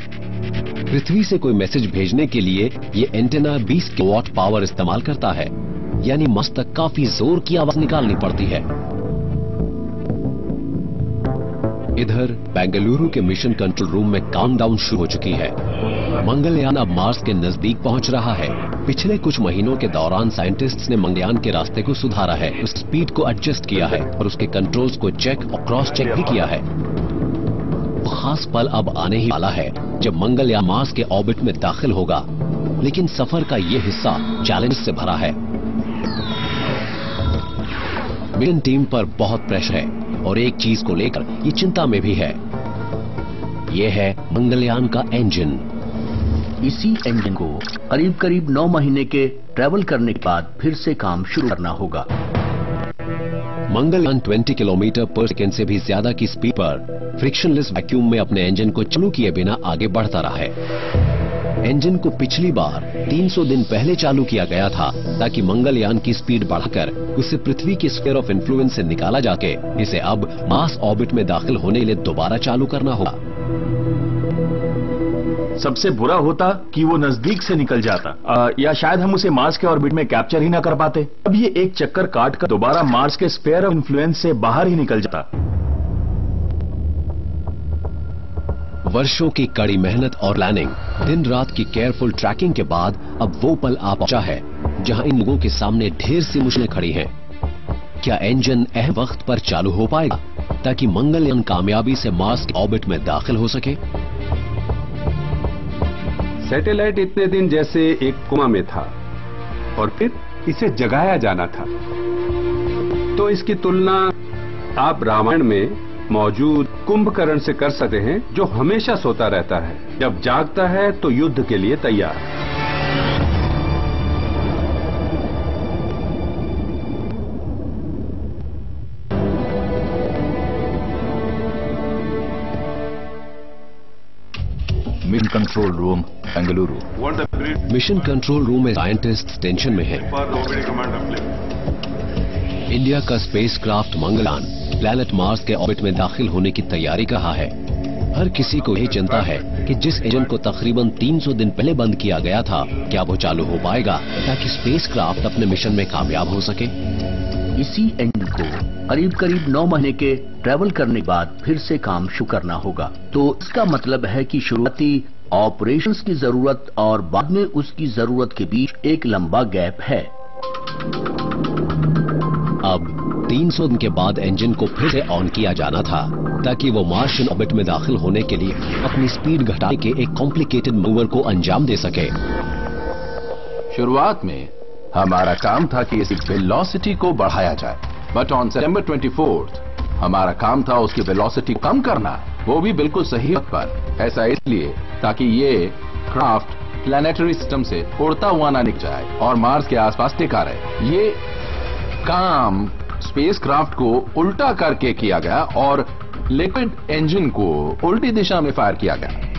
[SPEAKER 2] पृथ्वी से कोई मैसेज भेजने के लिए ये एंटेना 20 किलोवाट पावर इस्तेमाल करता है, यानी मस्त तक काफी जोर की आवाज निकालनी पड़ती है। इधर बेंगलुरु के मिशन कंट्रोल रूम में काउंटडाउन शुरू हो चुकी है। मंगलयान अब मार्स के नजदीक पहुंच रहा है। पिछले कुछ महीनों के दौरान साइंटिस्ट्स ने मंगलयान के रास्ते को सुधारा है, उस स्पीड को एडजस्ट किया है और उसके कंट्रोल्स को चेक और क्रॉस चेक भी किया है। खास पल अब आने ही वाला है जब मंगलयान मार्स के ऑर्बिट में दाखिल होगा, लेकिन सफर का ये हिस्सा चैलेंज से भरा है। मिशन टीम पर बहुत प्रेशर है और एक चीज को लेकर ये चिंता में भी है, ये है मंगलयान का इंजन।
[SPEAKER 3] इसी इंजन को करीब 9 महीने के ट्रैवल करने के बाद फिर से काम शुरू करना होगा।
[SPEAKER 2] मंगलयान 20 किलोमीटर पर सेकेंड से भी ज्यादा की स्पीड पर फ्रिक्शनलेस वैक्यूम में अपने इंजन को चालू किए बिना आगे बढ़ता रहा है। इंजन को पिछली बार 300 दिन पहले चालू किया गया था ताकि मंगलयान की स्पीड बढ़ाकर उसे पृथ्वी की स्फीयर ऑफ इन्फ्लुएंस से निकाला जाके इसे अब मार्स ऑर्बिट में दाखिल होने के लिए दोबारा चालू करना होगा।
[SPEAKER 9] सबसे बुरा होता कि वो नजदीक से निकल जाता या शायद हम उसे मार्स के ऑर्बिट में कैप्चर ही ना कर पाते। अब ये एक चक्कर काट कर दोबारा मार्स के स्फीयर ऑफ इन्फ्लुएंस से बाहर ही निकल जाता।
[SPEAKER 2] वर्षों की कड़ी मेहनत और प्लानिंग, दिन रात की केयरफुल ट्रैकिंग के बाद अब वो पल आ पहुंचा है जहां इन लोगों के सामने ढेर सी मुश्किलें खड़ी हैं। क्या इंजन अहम वक्त पर चालू हो पाएगा ताकि मंगलयान कामयाबी से मार्स के ऑर्बिट में दाखिल हो सके?
[SPEAKER 5] सैटेलाइट इतने दिन जैसे एक कोमा में था और फिर इसे जगाया जाना था। तो इसकी तुलना आप रामायण में मौजूद कुंभकर्ण से कर सकते हैं, जो हमेशा सोता रहता है, जब जागता है तो युद्ध के लिए तैयार।
[SPEAKER 1] Mission control room Bengaluru.
[SPEAKER 2] Mission control room में साइंटिस्ट्स टेंशन में हैं। इंडिया का स्पेसक्राफ्ट मंगलयान प्लैनेट मार्स के ऑर्बिट में दाखिल होने की तैयारी कर रहा है। हर किसी को यही चिंता है कि जिस इंजन को तकरीबन 300 दिन पहले बंद किया गया था, क्या वो चालू हो पाएगा ताकि स्पेसक्राफ्ट अपने मिशन में कामयाब हो सके।
[SPEAKER 3] इसी इंजन को करीब 9 महीने के ट्रैवल करने के बाद फिर से काम शुरू करना होगा। तो इसका मतलब है कि शुरुआती ऑपरेशंस की जरूरत और बाद में उसकी जरूरत के बीच एक लंबा गैप है।
[SPEAKER 2] अब 300 दिन के बाद इंजन को फिर से ऑन किया जाना था ताकि वो मार्शियन ऑर्बिट में दाखिल होने के लिए अपनी स्पीड घटाने के एक कॉम्प्लिकेटेड मूवर को अंजाम दे सके।
[SPEAKER 7] शुरुआत में हमारा काम था कि इसकी वेलोसिटी को बढ़ाया जाए, बट ऑन सितंबर 24 हमारा काम था उसकी वेलोसिटी कम करना, वो भी बिल्कुल सही वक्त पर। ऐसा इसलिए ताकि ये क्राफ्ट प्लैनेटरी सिस्टम से उड़ता हुआ ना निकल जाए और मार्स के आसपास टिका रहे। ये काम स्पेसक्राफ्ट को उल्टा करके किया गया और लिक्विड इंजन को उल्टी दिशा में फायर किया गया।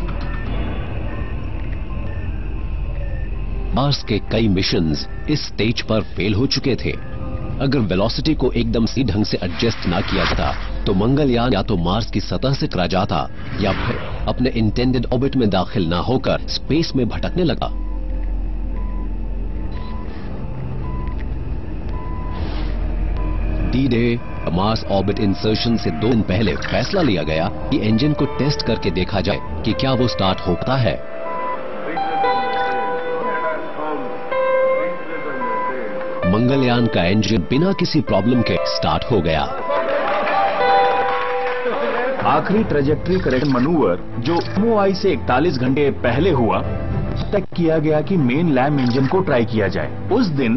[SPEAKER 2] मार्स के कई मिशंस इस स्टेज पर फेल हो चुके थे। अगर वेलोसिटी को एकदम सही ढंग से एडजस्ट ना किया जाता तो मंगलयान या तो मार्स की सतह से टकरा जाता या फिर अपने इंटेंडेड ऑर्बिट में दाखिल ना होकर स्पेस में भटकने लगा। डी-डे मार्स ऑर्बिट इंसर्शन से 2 दिन पहले फैसला लिया गया कि इंजन को टेस्ट करके देखा जाए कि क्या वो स्टार्ट होता है। मंगलयान का इंजन बिना किसी प्रॉब्लम के स्टार्ट हो गया।
[SPEAKER 9] आखिरी ट्रेजेक्ट्री करेक्शन मैनूवर जो MOI से 41 घंटे पहले हुआ, तक किया गया कि मेन लैम इंजन को ट्राई किया जाए। उस दिन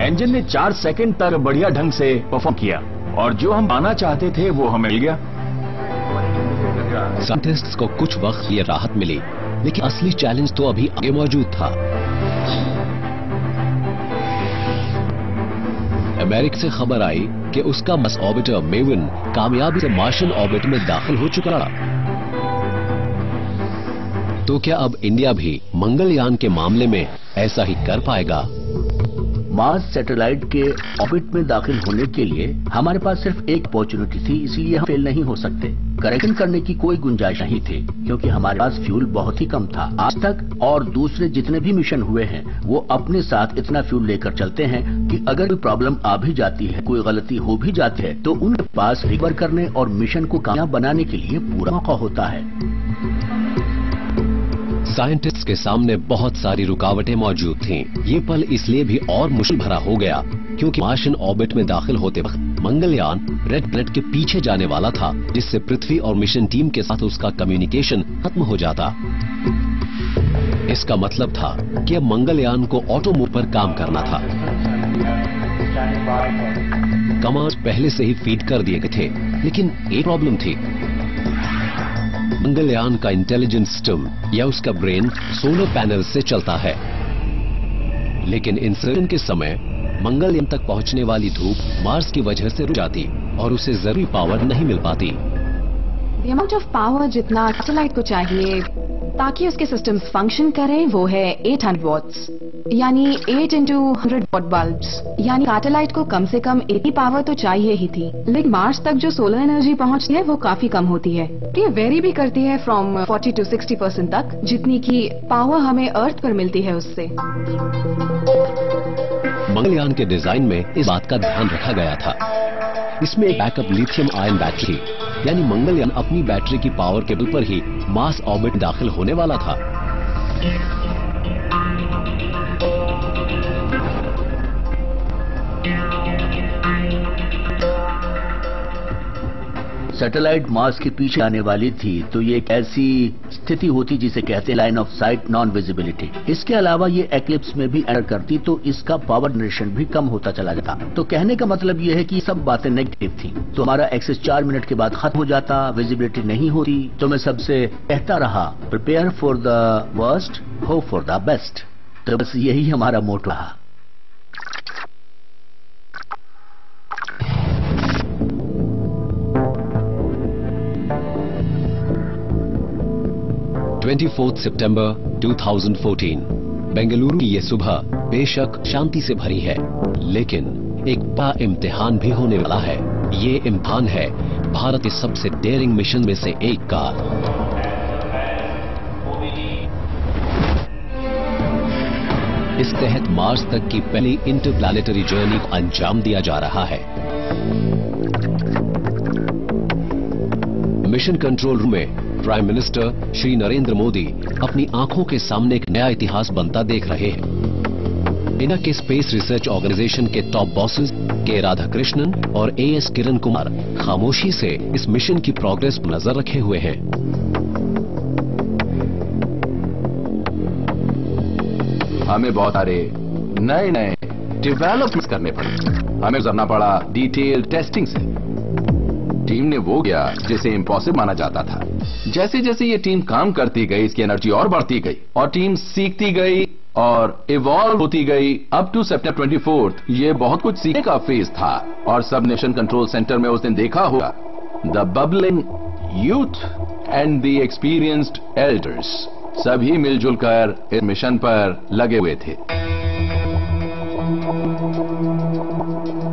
[SPEAKER 9] इंजन ने 4 सेकंड तक बढ़िया ढंग से परफॉर्म किया और जो हम पाना चाहते थे वो हमें मिल गया।
[SPEAKER 2] साइंटिस्ट्स को कुछ वक्त ये राहत मिली, लेकिन असली चैलेंज तो अभी आगे मौजूद था। अमेरिका से खबर आई कि उसका मार्स ऑर्बिटर मेविन कामयाबी से मार्शियन ऑर्बिट में दाखिल हो चुका। तो क्या अब इंडिया भी मंगलयान के मामले में ऐसा ही कर पाएगा?
[SPEAKER 3] मार्स सैटेलाइट के ऑर्बिट में दाखिल होने के लिए हमारे पास सिर्फ एक अपॉर्चुनिटी थी, इसलिए हम फेल नहीं हो सकते। करेक्शन करने की कोई गुंजाइश नहीं थी क्योंकि हमारे पास फ्यूल बहुत ही कम था। आज तक और दूसरे जितने भी मिशन हुए हैं वो अपने साथ इतना फ्यूल लेकर चलते हैं कि अगर कोई प्रॉब्लम आ भी जाती है, कोई गलती हो भी जाती है, तो उनके पास रिकवर करने और मिशन को कामयाब बनाने के लिए पूरा मौका होता है।
[SPEAKER 2] साइंटिस्ट्स के सामने बहुत सारी रुकावटें मौजूद थीं। ये पल इसलिए भी और मुश्किल भरा हो गया क्योंकि मार्शियन ऑर्बिट में दाखिल होते वक्त मंगलयान रेड प्लैनेट के पीछे जाने वाला था, जिससे पृथ्वी और मिशन टीम के साथ उसका कम्युनिकेशन खत्म हो जाता। इसका मतलब था कि अब मंगलयान को ऑटो मोड पर काम करना था। कमांड्स पहले से ही फीड कर दिए गए थे, लेकिन एक प्रॉब्लम थी। मंगलयान का इंटेलिजेंस सिस्टम या उसका ब्रेन सोलर पैनल से चलता है, लेकिन इंसर्शन के समय मंगलयान तक पहुंचने वाली धूप मार्स की वजह से रुक जाती और उसे जरूरी पावर नहीं मिल पाती।
[SPEAKER 12] The amount of power जितना सैटेलाइट को चाहिए ताकि उसके सिस्टम्स फंक्शन करें वो है 800 वॉट्स, यानी 8 into 100 वॉट बल्ब्स। यानी सैटेलाइट को कम से कम इतनी पावर तो चाहिए ही थी, लेकिन मार्स तक जो सोलर एनर्जी पहुंचती है वो काफी कम होती है। ये वेरी भी करती है फ्रॉम 40 to 60% तक, जितनी की पावर हमें अर्थ पर मिलती है उससे।
[SPEAKER 2] मंगलयान के डिजाइन में इस बात का ध्यान रखा गया था। इसमें एक बैकअप लिथियम आयन बैटरी, यानी मंगलयान अपनी बैटरी की पावर के बल पर ही मार्स ऑर्बिट दाखिल होने वाला था।
[SPEAKER 3] सैटेलाइट मार्स के पीछे आने वाली थी तो ये एक ऐसी स्थिति होती जिसे कहते हैं line of site non visibility. इसके अलावा ये एक्लिप्स में भी एंटर करती तो इसका पावर जनरेशन भी कम होता चला जाता। तो कहने का मतलब ये है कि सब बातें नेगेटिव थी। तो हमारा एक्सेस 4 मिनट के बाद खत्म हो जाता, विजिबिलिटी नहीं होती। तो मैं सबसे कहता रहा, prepare for the worst, hope for the best. तो बस यही हमारा मोटो रहा।
[SPEAKER 2] सितंबर 2014 बेंगलुरु की ये सुबह बेशक शांति से भरी है, लेकिन एक बड़ा इम्तिहान भी होने वाला है। ये इम्तिहान है भारत के सबसे डेयरिंग मिशन में से एक का। इस तहत मार्स तक की पहली इंटरप्लैनेटरी जर्नी को अंजाम दिया जा रहा है। मिशन कंट्रोल रूम में प्राइम मिनिस्टर श्री नरेंद्र मोदी अपनी आंखों के सामने एक नया इतिहास बनता देख रहे हैं। इंडिया के स्पेस रिसर्च ऑर्गेनाइजेशन के टॉप बॉसेस के राधाकृष्णन और एएस किरण कुमार खामोशी से इस मिशन की प्रोग्रेस पर नजर रखे हुए हैं।
[SPEAKER 7] हमें बहुत सारे नए नए डेवलपमेंट्स करने पड़े। हमें गुजरना पड़ा डिटेल टेस्टिंग से। टीम ने वो किया जिसे इम्पॉसिबल माना जाता था। जैसे जैसे ये टीम काम करती गई, इसकी एनर्जी और बढ़ती गई और टीम सीखती गई और इवॉल्व होती गई। अप टू सितंबर 24 ये बहुत कुछ सीखने का फेज था। और सब मिशन कंट्रोल सेंटर में उस दिन देखा होगा the bubbling youth and the experienced elders सभी मिलजुल कर इस मिशन पर लगे हुए थे।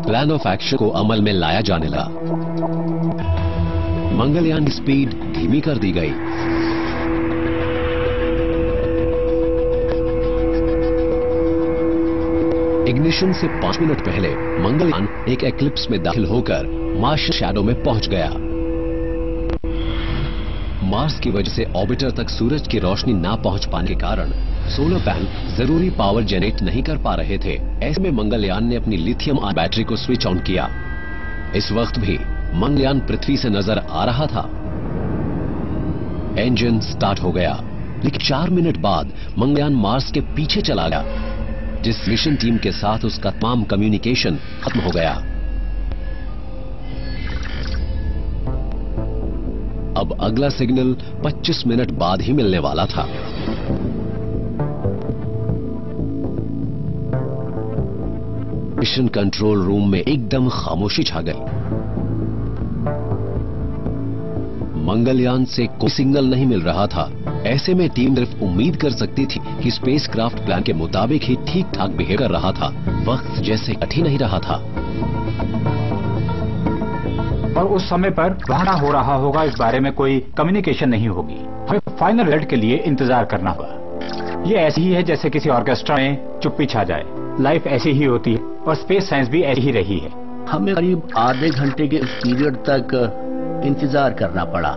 [SPEAKER 2] प्लान ऑफ एक्शन को अमल में लाया जाने लगा। मंगलयान की स्पीड धीमी कर दी गई। इग्निशन से 5 मिनट पहले मंगलयान एक एक्लिप्स में दाखिल होकर मार्स शैडो में पहुंच गया। मार्स की वजह से ऑर्बिटर तक सूरज की रोशनी ना पहुंच पाने के कारण सोलर पैनल जरूरी पावर जनरेट नहीं कर पा रहे थे। ऐसे में मंगलयान ने अपनी लिथियम आयन बैटरी को स्विच ऑन किया। इस वक्त भी मंगलयान पृथ्वी से नजर आ रहा था। इंजन स्टार्ट हो गया, लेकिन 4 मिनट बाद मंगलयान मार्स के पीछे चला गया, जिस मिशन टीम के साथ उसका तमाम कम्युनिकेशन खत्म हो गया। अब अगला सिग्नल 25 मिनट बाद ही मिलने वाला था। मिशन कंट्रोल रूम में एकदम खामोशी छा गई। मंगलयान से कोई सिग्नल नहीं मिल रहा था। ऐसे में टीम सिर्फ उम्मीद कर सकती थी कि स्पेसक्राफ्ट प्लान के मुताबिक ही ठीक ठाक बिहेव कर रहा था। वक्त जैसे कट ही नहीं रहा था।
[SPEAKER 6] और उस समय पर वहां हो रहा होगा इस बारे में कोई कम्युनिकेशन नहीं होगी। हमें फाइनल रिजल्ट के लिए इंतजार करना होगा। ये ऐसी ही है जैसे किसी ऑर्केस्ट्रा में चुप्पी छा जाए। लाइफ ऐसी ही होती है और स्पेस साइंस भी ऐसी ही रही है।
[SPEAKER 3] हमें करीब आधे घंटे के पीरियड तक इंतजार करना पड़ा।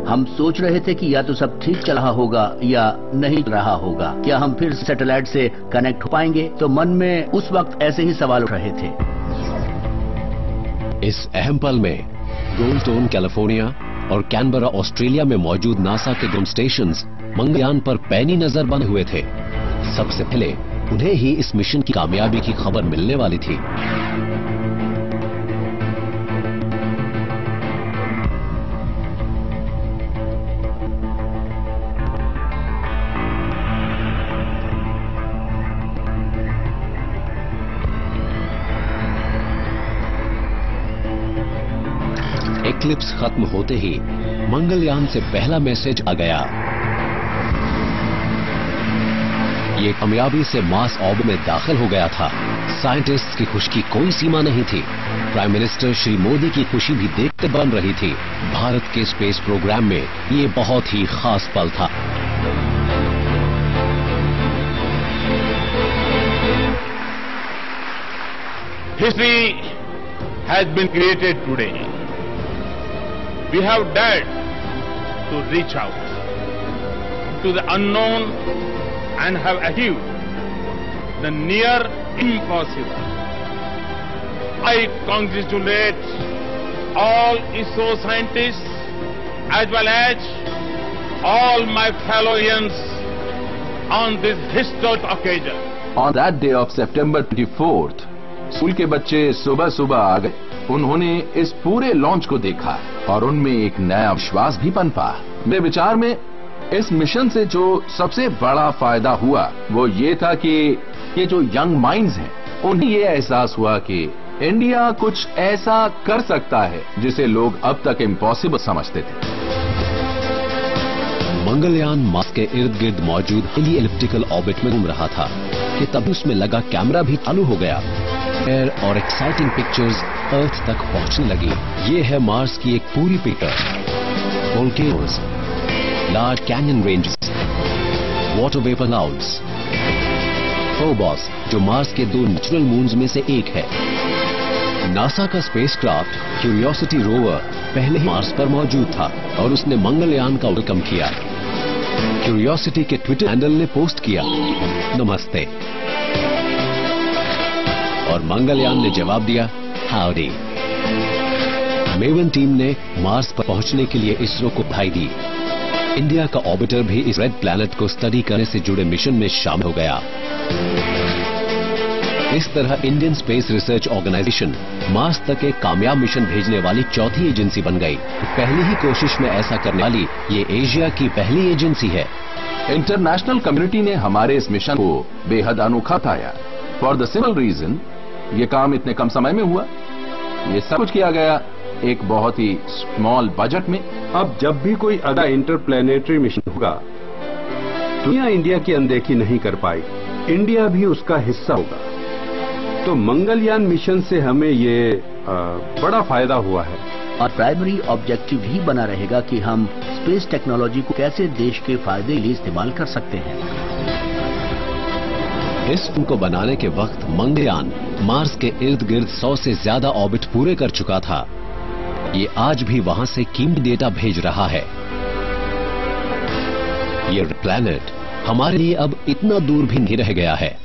[SPEAKER 3] हम सोच रहे थे कि या तो सब ठीक चल रहा होगा या नहीं चल रहा होगा, क्या हम फिर सैटेलाइट से कनेक्ट हो पाएंगे। तो मन में उस वक्त ऐसे ही सवाल उठ रहे थे।
[SPEAKER 2] इस अहम पल में गोल्डस्टोन कैलिफोर्निया और कैनबरा ऑस्ट्रेलिया में मौजूद नासा के ग्राउंड स्टेशंस मंगलयान पर पैनी नजर बंद हुए थे। सबसे पहले उन्हें ही इस मिशन की कामयाबी की खबर मिलने वाली थी। एक्लिप्स खत्म होते ही मंगलयान से पहला मैसेज आ गया। ये कामयाबी से मार्स ऑर्बिट में दाखिल हो गया था। साइंटिस्ट्स की खुशी की कोई सीमा नहीं थी। प्राइम मिनिस्टर श्री मोदी की खुशी भी देखते बन रही थी। भारत के स्पेस प्रोग्राम में ये बहुत ही खास पल था।
[SPEAKER 9] History
[SPEAKER 13] has been created today. We have dared to reach out to the unknown and have achieved the near impossible. I congratulate all ISRO scientists as well as all my fellow Indians on this historic occasion.
[SPEAKER 7] On that day of September 24th, school के बच्चे सुबह सुबह आ गए। उन्होंने इस पूरे launch को देखा और उनमें एक नया विश्वास भी पनपा। मेरे विचार में इस मिशन से जो सबसे बड़ा फायदा हुआ वो ये था कि ये जो यंग माइंड्स हैं उन्हें ये एहसास हुआ कि इंडिया कुछ ऐसा कर सकता है जिसे लोग अब तक इम्पॉसिबल समझते थे।
[SPEAKER 2] मंगलयान मार्स के इर्द गिर्द मौजूद हिली एलिप्टिकल ऑर्बिट में घूम रहा था कि तभी उसमें लगा कैमरा भी चालू हो गया और एक्साइटिंग पिक्चर्स अर्थ तक पहुंचने लगी। ये है मार्स की एक पूरी picture. Volcanoes, large canyon ranges, water vapour clouds, Phobos जो मार्स के 2 नेचुरल मून्स में से एक है। नासा का स्पेसक्राफ्ट क्यूरियोसिटी रोवर पहले ही मार्स पर मौजूद था और उसने मंगलयान का वेलकम किया। क्यूरियोसिटी के ट्विटर हैंडल ने पोस्ट किया, नमस्ते, और मंगलयान ने जवाब दिया, हाउडी। मेवन टीम ने मार्स पर पहुंचने के लिए इसरो को बधाई दी। इंडिया का ऑर्बिटर भी इस रेड प्लैनेट को स्टडी करने से जुड़े मिशन में शामिल हो गया। इस तरह Indian Space Research Organisation Mars तक एक कामयाब मिशन भेजने वाली चौथी एजेंसी बन गई। पहली ही कोशिश में ऐसा करने वाली ये एशिया की पहली एजेंसी है।
[SPEAKER 7] इंटरनेशनल कम्युनिटी ने हमारे इस मिशन को बेहद अनोखा बताया। फॉर द सिंपल रीजन ये काम इतने कम समय में हुआ। ये सब कुछ किया गया एक बहुत ही स्मॉल बजट में।
[SPEAKER 5] अब जब भी कोई अगला इंटरप्लैनेटरी मिशन होगा, दुनिया इंडिया की अनदेखी नहीं कर पाएगी, इंडिया भी उसका हिस्सा होगा। तो मंगलयान मिशन से हमें ये बड़ा फायदा हुआ है।
[SPEAKER 3] और प्राइमरी ऑब्जेक्टिव ही बना रहेगा कि हम स्पेस टेक्नोलॉजी को कैसे देश के फायदे के लिए इस्तेमाल कर सकते हैं।
[SPEAKER 2] इस फिल्म को बनाने के वक्त मंगलयान मार्स के इर्द गिर्द 100 से ज्यादा ऑर्बिट पूरे कर चुका था। ये आज भी वहां से कीमती डेटा भेज रहा है। ये प्लैनेट हमारे लिए अब इतना दूर भी नहीं रह गया है।